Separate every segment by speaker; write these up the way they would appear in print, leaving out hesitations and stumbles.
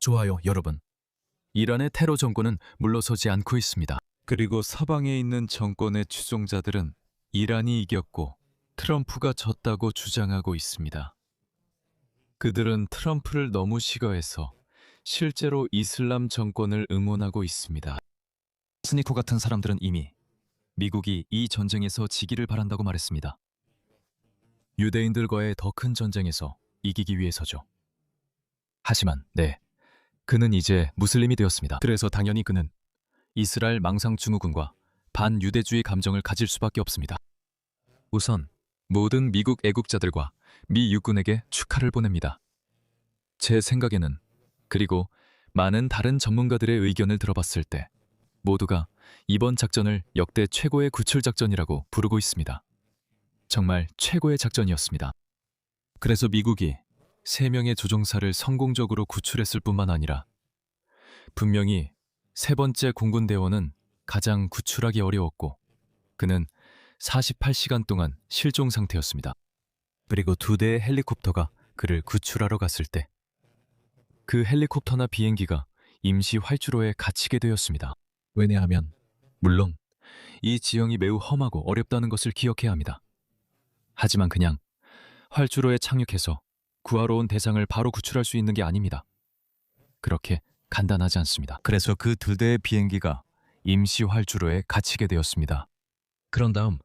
Speaker 1: 좋아요, 여러분. 이란의 테러 정권은 물러서지 않고 있습니다.
Speaker 2: 그리고 서방에 있는 정권의 추종자들은 이란이 이겼고 트럼프가 졌다고 주장하고 있습니다. 그들은 트럼프를 너무 싫어해서 실제로 이슬람 정권을 응원하고 있습니다.
Speaker 1: 스니커 같은 사람들은 이미 미국이 이 전쟁에서 지기를 바란다고 말했습니다. 유대인들과의 더 큰 전쟁에서 이기기 위해서죠. 하지만 그는 이제 무슬림이 되었습니다. 그래서 당연히 그는 이스라엘 망상 증후군과 반유대주의 감정을 가질 수밖에 없습니다. 우선 모든 미국 애국자들과 미 육군에게 축하를 보냅니다. 제 생각에는, 그리고 많은 다른 전문가들의 의견을 들어봤을 때 모두가 이번 작전을 역대 최고의 구출 작전이라고 부르고 있습니다. 정말 최고의 작전이었습니다. 그래서 미국이 3명의 조종사를 성공적으로 구출했을 뿐만 아니라 분명히 3번째 공군 대원은 가장 구출하기 어려웠고 그는 48시간 동안 실종 상태였습니다. 그리고 2대의 헬리콥터가 그를 구출하러 갔을 때 그 헬리콥터나 비행기가 임시 활주로에 갇히게 되었습니다. 왜냐하면 물론 이 지형이 매우 험하고 어렵다는 것을 기억해야 합니다. 하지만 그냥 활주로에 착륙해서 구하러 온 대상을 바로 구출할 수 있는 게 아닙니다. 그렇게 간단하지 않습니다. 그래서 그 2대의 비행기가 임시 활주로에 갇히게 되었습니다. 그런 다음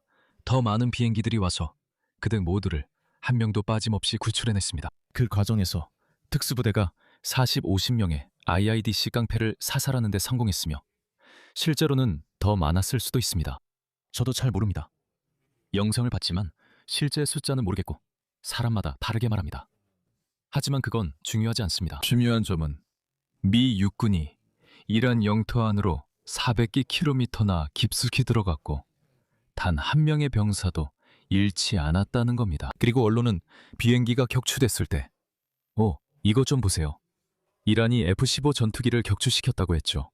Speaker 1: 더 많은 비행기들이 와서 그들 모두를 한 명도 빠짐없이 구출해냈습니다. 그 과정에서 특수부대가 50명의 IIDC 깡패를 사살하는 데 성공했으며 실제로는 더 많았을 수도 있습니다. 저도 잘 모릅니다. 영상을 봤지만 실제 숫자는 모르겠고 사람마다 다르게 말합니다. 하지만 그건 중요하지 않습니다. 중요한 점은 미 육군이 이란 영토 안으로 400km나 깊숙이 들어갔고 단 한 명의 병사도 잃지 않았다는 겁니다. 그리고 언론은 비행기가 격추됐을 때 이거 좀 보세요. 이란이 F-15 전투기를 격추시켰다고 했죠.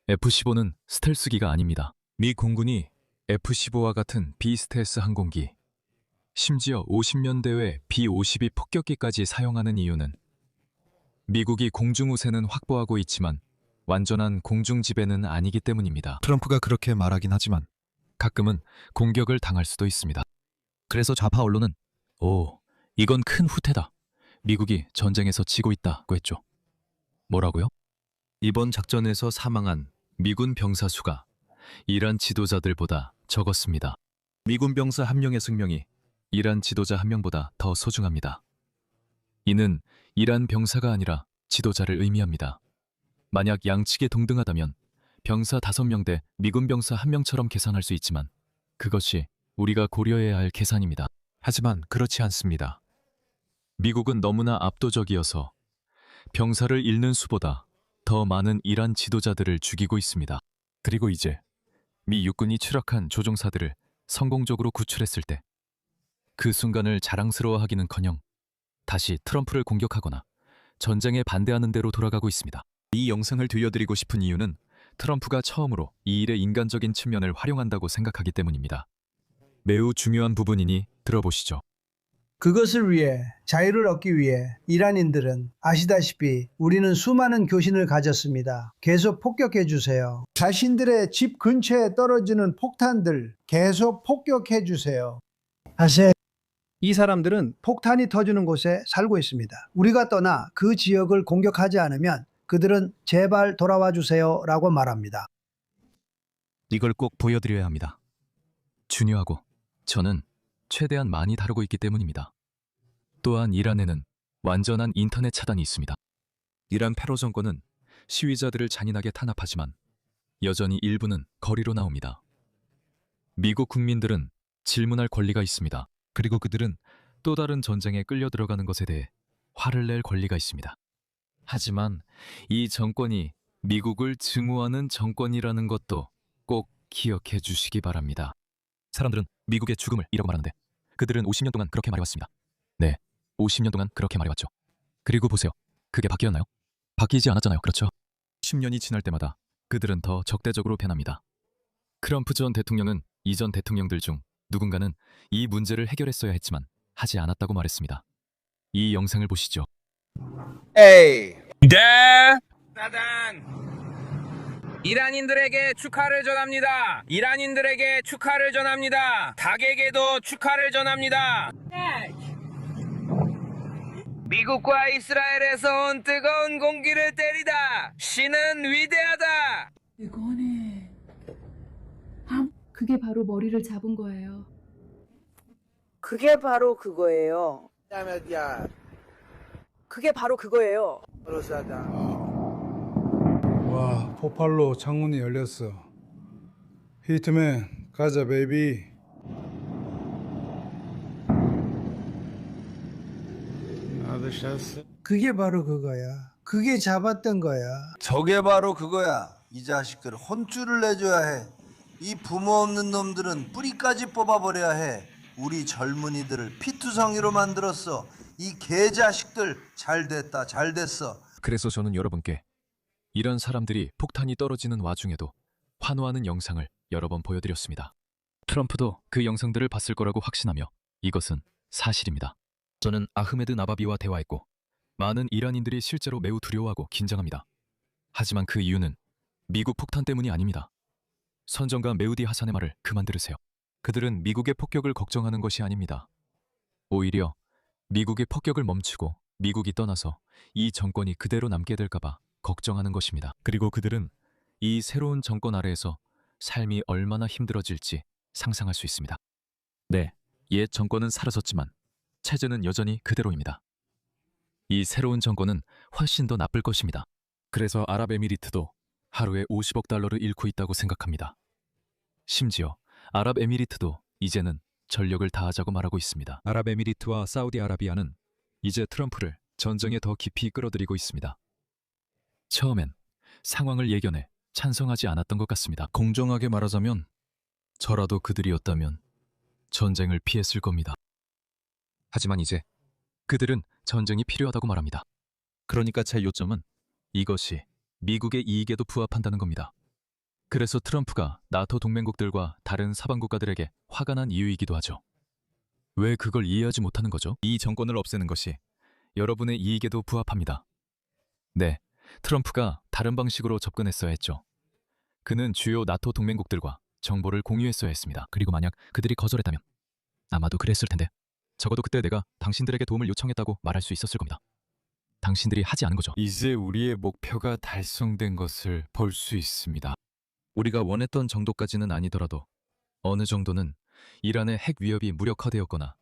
Speaker 1: F-15는 스텔스기가 아닙니다. 미 공군이 F-15와 같은 비스텔스 항공기, 심지어 50년대의 B-52 폭격기까지 사용하는 이유는 미국이 공중우세는 확보하고 있지만 완전한 공중지배는 아니기 때문입니다. 트럼프가 그렇게 말하긴 하지만 가끔은 공격을 당할 수도 있습니다. 그래서 좌파 언론은 이건 큰 후퇴다. 미국이 전쟁에서 지고 있다고 했죠. 뭐라고요? 이번 작전에서 사망한 미군 병사 수가 이란 지도자들보다 적었습니다. 미군 병사 1명의 생명이 이란 지도자 1명보다 더 소중합니다. 이는 이란 병사가 아니라 지도자를 의미합니다. 만약 양측이 동등하다면 병사 5명 대 미군 병사 1명처럼 계산할 수 있지만 그것이 우리가 고려해야 할 계산입니다. 하지만 그렇지 않습니다. 미국은 너무나 압도적이어서 병사를 잃는 수보다 더 많은 이란 지도자들을 죽이고 있습니다. 그리고 이제 미 육군이 추락한 조종사들을 성공적으로 구출했을 때 그 순간을 자랑스러워하기는커녕 다시 트럼프를 공격하거나 전쟁에 반대하는 대로 돌아가고 있습니다. 이 영상을 들려드리고 싶은 이유는 트럼프가 처음으로 이 일의 인간적인 측면을 활용한다고 생각하기 때문입니다. 매우 중요한 부분이니 들어보시죠.
Speaker 3: 그것을 위해, 자유를 얻기 위해 이란인들은 아시다시피 우리는 수많은 교신을 가졌습니다. 계속 폭격해 주세요. 자신들의 집 근처에 떨어지는 폭탄들 계속 폭격해 주세요. 이 사람들은 폭탄이 터지는 곳에 살고 있습니다. 우리가 떠나 그 지역을 공격하지 않으면 그들은 제발 돌아와 주세요 라고 말합니다.
Speaker 1: 이걸 꼭 보여드려야 합니다. 중요하고 저는 최대한 많이 다루고 있기 때문입니다. 또한 이란에는 완전한 인터넷 차단이 있습니다. 이란 테러 정권은 시위자들을 잔인하게 탄압하지만 여전히 일부는 거리로 나옵니다. 미국 국민들은 질문할 권리가 있습니다. 그리고 그들은 또 다른 전쟁에 끌려 들어가는 것에 대해 화를 낼 권리가 있습니다. 하지만 이 정권이 미국을 증오하는 정권이라는 것도 꼭 기억해 주시기 바랍니다. 사람들은 미국의 죽음을 이라고 말하는데 그들은 50년 동안 그렇게 말해왔습니다. 네, 50년 동안 그렇게 말해왔죠. 그리고 보세요. 그게 바뀌었나요? 바뀌지 않았잖아요. 그렇죠? 10년이 지날 때마다 그들은 더 적대적으로 변합니다. 트럼프 전 대통령은 이전 대통령들 중 누군가는 이 문제를 해결했어야 했지만 하지 않았다고 말했습니다. 이 영상을 보시죠.
Speaker 4: Hey, 네. 사단. 이란인들에게 축하를 전합니다. 이란인들에게 축하를 전합니다. 닭에게도 축하를 전합니다. 미국과 이스라엘에서 온 뜨거운 공기를 때리다. 신은 위대하다.
Speaker 5: 그거네. 그게 바로 머리를 잡은 거예요.
Speaker 6: 그게 바로 그거예요. 그게 바로 그거예요.
Speaker 7: 와, 폭발로 창문이 열렸어. 히트맨, 가자 베이비.
Speaker 3: 그게 바로 그거야. 그게 잡았던 거야.
Speaker 8: 저게 바로 그거야. 이 자식들 혼쭐을 내줘야 해. 이 부모 없는 놈들은 뿌리까지 뽑아버려야 해. 우리 젊은이들을 피투성이로 만들었어. 이 개자식들 잘됐다 잘됐어.
Speaker 1: 그래서 저는 여러분께 이런 사람들이 폭탄이 떨어지는 와중에도 환호하는 영상을 여러 번 보여드렸습니다. 트럼프도 그 영상들을 봤을 거라고 확신하며 이것은 사실입니다. 저는 아흐메드 나바비와 대화했고 많은 이란인들이 실제로 매우 두려워하고 긴장합니다. 하지만 그 이유는 미국 폭탄 때문이 아닙니다. 선정가 메우디 하산의 말을 그만 들으세요. 그들은 미국의 폭격을 걱정하는 것이 아닙니다. 오히려 미국의 폭격을 멈추고 미국이 떠나서 이 정권이 그대로 남게 될까봐 걱정하는 것입니다. 그리고 그들은 이 새로운 정권 아래에서 삶이 얼마나 힘들어질지 상상할 수 있습니다. 네, 옛 정권은 사라졌지만 체제는 여전히 그대로입니다. 이 새로운 정권은 훨씬 더 나쁠 것입니다. 그래서 아랍에미리트도 하루에 50억 달러를 잃고 있다고 생각합니다. 심지어 아랍에미리트도 이제는 전력을 다하자고 말하고 있습니다. 아랍에미리트와 사우디아라비아는 이제 트럼프를 전쟁에 더 깊이 끌어들이고 있습니다. 처음엔 상황을 예견해 찬성하지 않았던 것 같습니다. 공정하게 말하자면 저라도 그들이었다면 전쟁을 피했을 겁니다. 하지만 이제 그들은 전쟁이 필요하다고 말합니다. 그러니까 제 요점은 이것이 미국의 이익에도 부합한다는 겁니다. 그래서 트럼프가 나토 동맹국들과 다른 사방 국가들에게 화가 난 이유이기도 하죠. 왜 그걸 이해하지 못하는 거죠? 이 정권을 없애는 것이 여러분의 이익에도 부합합니다. 네, 트럼프가 다른 방식으로 접근했어야 했죠. 그는 주요 나토 동맹국들과 정보를 공유했어야 했습니다. 그리고 만약 그들이 거절했다면 아마도 그랬을 텐데 적어도 그때 내가 당신들에게 도움을 요청했다고 말할 수 있었을 겁니다. 당신들이 하지 않은 거죠.
Speaker 2: 이제 우리의 목표가 달성된 것을 볼 수 있습니다.
Speaker 1: 우리가 원했던 정도까지는 아니더라도 어느 정도는 이란의 핵 위협이 무력화되었거나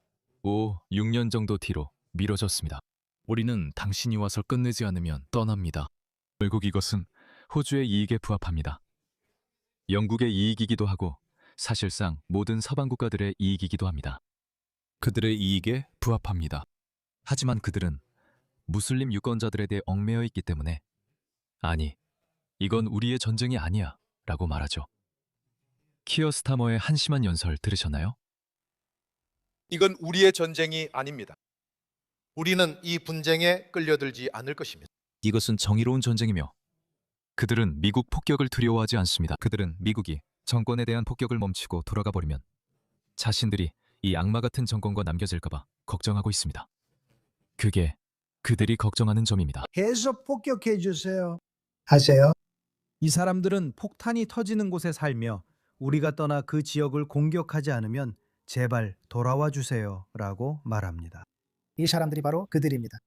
Speaker 1: 6년 정도 뒤로 미뤄졌습니다. 우리는 당신이 와서 끝내지 않으면 떠납니다. 결국 이것은 호주의 이익에 부합합니다. 영국의 이익이기도 하고 사실상 모든 서방 국가들의 이익이기도 합니다. 그들의 이익에 부합합니다. 하지만 그들은 무슬림 유권자들에 대해 얽매여 있기 때문에 아니, 이건 우리의 전쟁이 아니야 라고 말하죠. 키어 스타머의 한심한 연설 들으셨나요?
Speaker 9: 이건 우리의 전쟁이 아닙니다. 우리는 이 분쟁에 끌려들지 않을 것입니다.
Speaker 1: 이것은 정의로운 전쟁이며 그들은 미국 폭격을 두려워하지 않습니다. 그들은 미국이 정권에 대한 폭격을 멈추고 돌아가 버리면 자신들이 이 악마 같은 정권과 남겨질까봐 걱정하고 있습니다. 그게 그들이 걱정하는 점입니다.
Speaker 3: 계속 폭격해 주세요. 하세요.
Speaker 10: 이 사람들은 폭탄이 터지는 곳에 살며 우리가 떠나 그 지역을 공격하지 않으면 제발 돌아와 주세요 라고 말합니다.
Speaker 3: 이 사람들이 바로 그들입니다.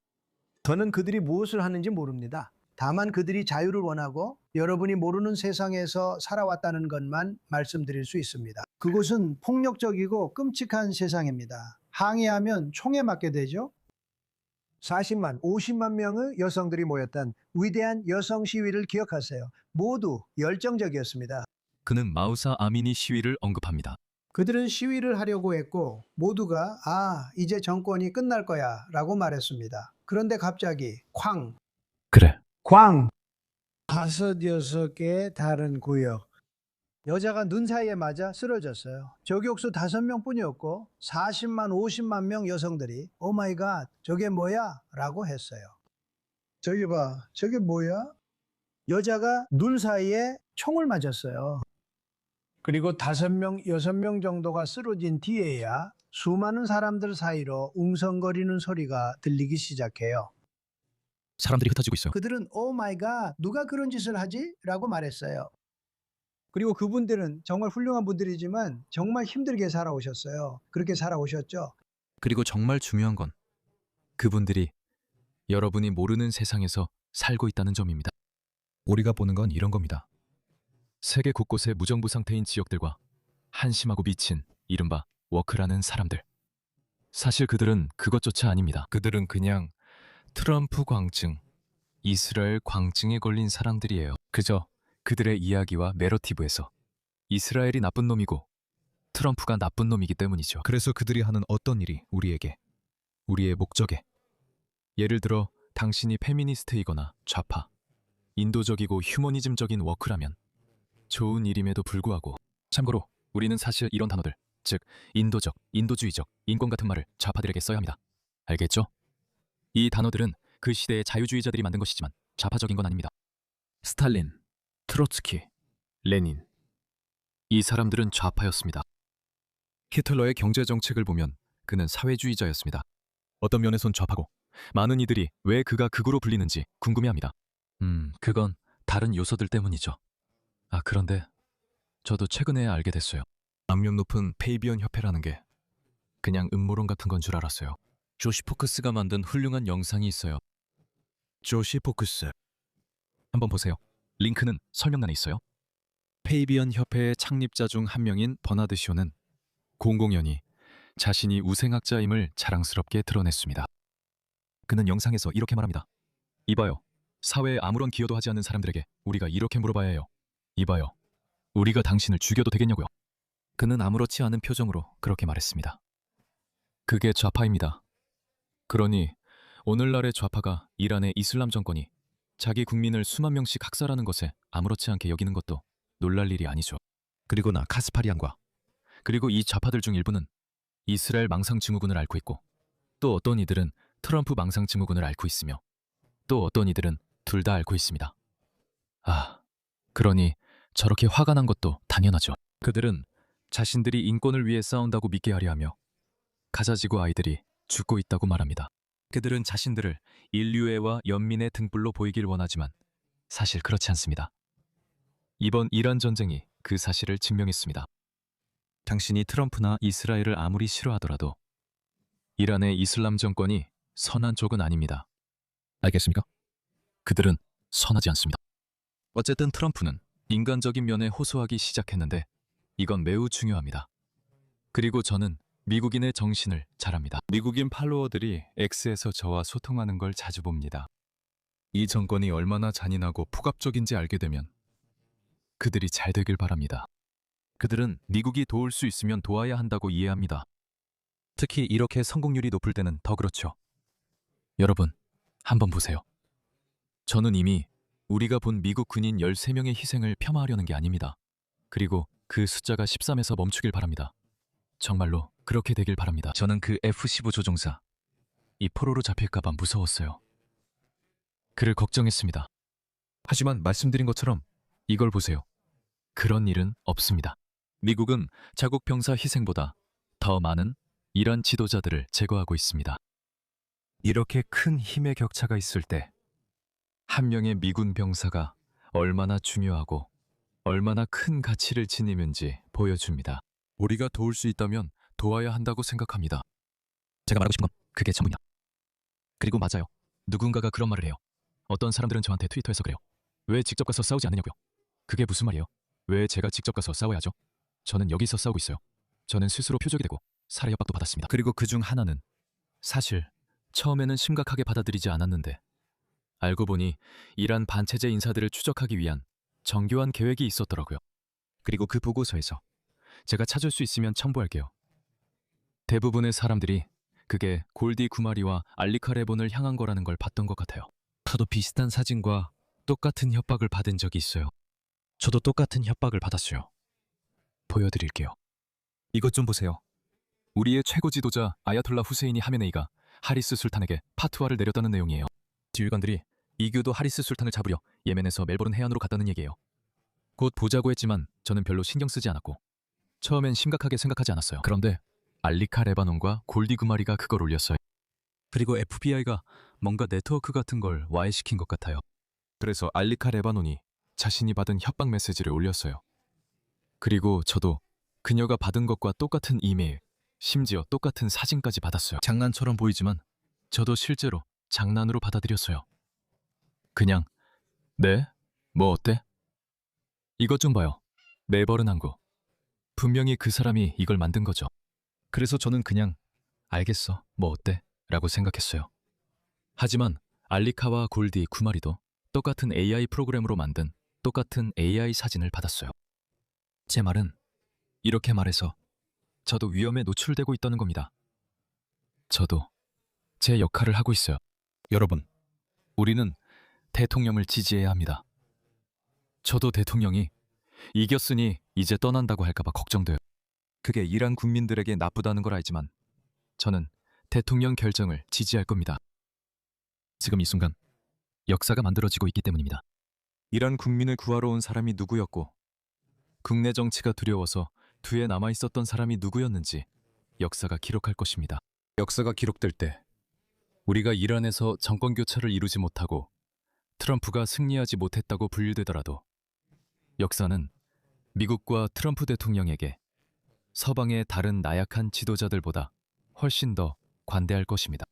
Speaker 3: 저는 그들이 무엇을 하는지 모릅니다. 다만 그들이 자유를 원하고 여러분이 모르는 세상에서 살아왔다는 것만 말씀드릴 수 있습니다. 그곳은 폭력적이고 끔찍한 세상입니다. 항의하면 총에 맞게 되죠. 40만, 50만 명의 여성들이 모였던 위대한 여성 시위를 기억하세요. 모두 열정적이었습니다.
Speaker 1: 그는 마우사 아미니 시위를 언급합니다.
Speaker 3: 그들은 시위를 하려고 했고 모두가 이제 정권이 끝날 거야 라고 말했습니다. 그런데 갑자기 쾅!
Speaker 1: 그래.
Speaker 3: 쾅! 5-6개의 다른 구역. 여자가 눈 사이에 맞아 쓰러졌어요. 저격수 5명 뿐이었고 40만, 50만 명 여성들이 오 마이 갓, 저게 뭐야? 라고 했어요. 저기 봐, 저게 뭐야? 여자가 눈 사이에 총을 맞았어요. 그리고 5명, 6명 정도가 쓰러진 뒤에야 수많은 사람들 사이로 웅성거리는 소리가 들리기 시작해요.
Speaker 1: 사람들이 흩어지고 있어요.
Speaker 3: 그들은 오 마이 갓, 누가 그런 짓을 하지? 라고 말했어요. 그리고 그분들은 정말 훌륭한 분들이지만 정말 힘들게 살아오셨어요. 그렇게 살아오셨죠.
Speaker 1: 그리고 정말 중요한 건 그분들이 여러분이 모르는 세상에서 살고 있다는 점입니다. 우리가 보는 건 이런 겁니다. 세계 곳곳의 무정부 상태인 지역들과 한심하고 미친 이른바 워크라는 사람들. 사실 그들은 그것조차 아닙니다. 그들은 그냥 트럼프 광증, 이스라엘 광증에 걸린 사람들이에요. 그저 그들의 이야기와 내러티브에서 이스라엘이 나쁜 놈이고 트럼프가 나쁜 놈이기 때문이죠. 그래서 그들이 하는 어떤 일이 우리에게, 우리의 목적에, 예를 들어 당신이 페미니스트이거나 좌파, 인도적이고 휴머니즘적인 워크라면 좋은 일임에도 불구하고, 참고로 우리는 사실 이런 단어들, 즉 인도적, 인도주의적, 인권 같은 말을 좌파들에게 써야 합니다. 알겠죠? 이 단어들은 그 시대의 자유주의자들이 만든 것이지만 좌파적인 건 아닙니다. 스탈린, 트로츠키, 레닌, 이 사람들은 좌파였습니다. 히틀러의 경제정책을 보면 그는 사회주의자였습니다. 어떤 면에선 좌파고, 많은 이들이 왜 그가 극우로 불리는지 궁금해합니다. 그건 다른 요소들 때문이죠. 아, 그런데 저도 최근에 알게 됐어요. 악명 높은 페이비언 협회라는 게 그냥 음모론 같은 건 줄 알았어요. 조시 포크스가 만든 훌륭한 영상이 있어요. 조시 포크스. 한번 보세요. 링크는 설명란에 있어요. 페이비언 협회의 창립자 중 한 명인 버나드 쇼는 공공연히 자신이 우생학자임을 자랑스럽게 드러냈습니다. 그는 영상에서 이렇게 말합니다. 이봐요. 사회에 아무런 기여도 하지 않는 사람들에게 우리가 이렇게 물어봐야 해요. 이봐요. 우리가 당신을 죽여도 되겠냐고요. 그는 아무렇지 않은 표정으로 그렇게 말했습니다. 그게 좌파입니다. 그러니 오늘날의 좌파가 이란의 이슬람 정권이 자기 국민을 수만 명씩 학살하는 것에 아무렇지 않게 여기는 것도 놀랄 일이 아니죠. 그리고 나 카스파리안과 그리고 이 좌파들 중 일부는 이스라엘 망상증후군을 앓고 있고, 또 어떤 이들은 트럼프 망상증후군을 앓고 있으며, 또 어떤 이들은 둘 다 앓고 있습니다. 아, 그러니 저렇게 화가 난 것도 당연하죠. 그들은 자신들이 인권을 위해 싸운다고 믿게 하려 하며 가자지구 아이들이 죽고 있다고 말합니다. 그들은 자신들을 인류애와 연민의 등불로 보이길 원하지만 사실 그렇지 않습니다. 이번 이란 전쟁이 그 사실을 증명했습니다. 당신이 트럼프나 이스라엘을 아무리 싫어하더라도 이란의 이슬람 정권이 선한 쪽은 아닙니다. 알겠습니까? 그들은 선하지 않습니다. 어쨌든 트럼프는 인간적인 면에 호소하기 시작했는데 이건 매우 중요합니다. 그리고 저는 미국인의 정신을 잘 압니다. 미국인 팔로워들이 X에서 저와 소통하는 걸 자주 봅니다. 이 정권이 얼마나 잔인하고 폭압적인지 알게 되면 그들이 잘 되길 바랍니다. 그들은 미국이 도울 수 있으면 도와야 한다고 이해합니다. 특히 이렇게 성공률이 높을 때는 더 그렇죠. 여러분, 한번 보세요. 저는 이미 우리가 본 미국 군인 13명의 희생을 폄하하려는 게 아닙니다. 그리고 그 숫자가 13에서 멈추길 바랍니다. 정말로 그렇게 되길 바랍니다. 저는 그 F-15 조종사, 이 포로로 잡힐까봐 무서웠어요. 그를 걱정했습니다. 하지만 말씀드린 것처럼 이걸 보세요. 그런 일은 없습니다. 미국은 자국 병사 희생보다 더 많은 이란 지도자들을 제거하고 있습니다. 이렇게 큰 힘의 격차가 있을 때 한 명의 미군 병사가 얼마나 중요하고 얼마나 큰 가치를 지니는지 보여줍니다. 우리가 도울 수 있다면 도와야 한다고 생각합니다. 제가 말하고 싶은 건 그게 전부입니다. 그리고 맞아요. 누군가가 그런 말을 해요. 어떤 사람들은 저한테 트위터에서 그래요. 왜 직접 가서 싸우지 않느냐고요. 그게 무슨 말이에요? 왜 제가 직접 가서 싸워야죠? 저는 여기서 싸우고 있어요. 저는 스스로 표적이 되고 살해 협박도 받았습니다. 그리고 그중 하나는 사실 처음에는 심각하게 받아들이지 않았는데 알고 보니 이란 반체제 인사들을 추적하기 위한 정교한 계획이 있었더라고요. 그리고 그 보고서에서 제가 찾을 수 있으면 첨부할게요. 대부분의 사람들이 그게 골디 구마리와 알리카 레본을 향한 거라는 걸 봤던 것 같아요. 저도 비슷한 사진과 똑같은 협박을 받은 적이 있어요. 저도 똑같은 협박을 받았어요. 보여드릴게요. 이것 좀 보세요. 우리의 최고 지도자 아야톨라 후세인이 하메네이가 하리스 술탄에게 파투아를 내렸다는 내용이에요. 지휘관들이 이규도 하리스 술탄을 잡으려 예멘에서 멜버른 해안으로 갔다는 얘기예요. 곧 보자고 했지만 저는 별로 신경 쓰지 않았고 처음엔 심각하게 생각하지 않았어요. 그런데 알리카 레바논과 골디 구마리가 그걸 올렸어요. 그리고 FBI가 뭔가 네트워크 같은 걸 와해시킨 것 같아요. 그래서 알리카 레바논이 자신이 받은 협박 메시지를 올렸어요. 그리고 저도 그녀가 받은 것과 똑같은 이메일, 심지어 똑같은 사진까지 받았어요. 장난처럼 보이지만 저도 실제로 장난으로 받아들였어요. 그냥 네? 뭐 어때? 이것 좀 봐요. 매버른 항구. 분명히 그 사람이 이걸 만든 거죠. 그래서 저는 그냥 알겠어. 뭐 어때? 라고 생각했어요. 하지만 알리카와 골디 9마리도 똑같은 AI 프로그램으로 만든 똑같은 AI 사진을 받았어요. 제 말은 이렇게 말해서 저도 위험에 노출되고 있다는 겁니다. 저도 제 역할을 하고 있어요. 여러분, 우리는 대통령을 지지해야 합니다. 저도 대통령이 이겼으니 이제 떠난다고 할까봐 걱정돼요. 그게 이란 국민들에게 나쁘다는 걸 알지만 저는 대통령 결정을 지지할 겁니다. 지금 이 순간 역사가 만들어지고 있기 때문입니다. 이란 국민을 구하러 온 사람이 누구였고 국내 정치가 두려워서 뒤에 남아있었던 사람이 누구였는지 역사가 기록할 것입니다. 역사가 기록될 때 우리가 이란에서 정권 교체를 이루지 못하고 트럼프가 승리하지 못했다고 분류되더라도 역사는 미국과 트럼프 대통령에게 서방의 다른 나약한 지도자들보다 훨씬 더 관대할 것입니다.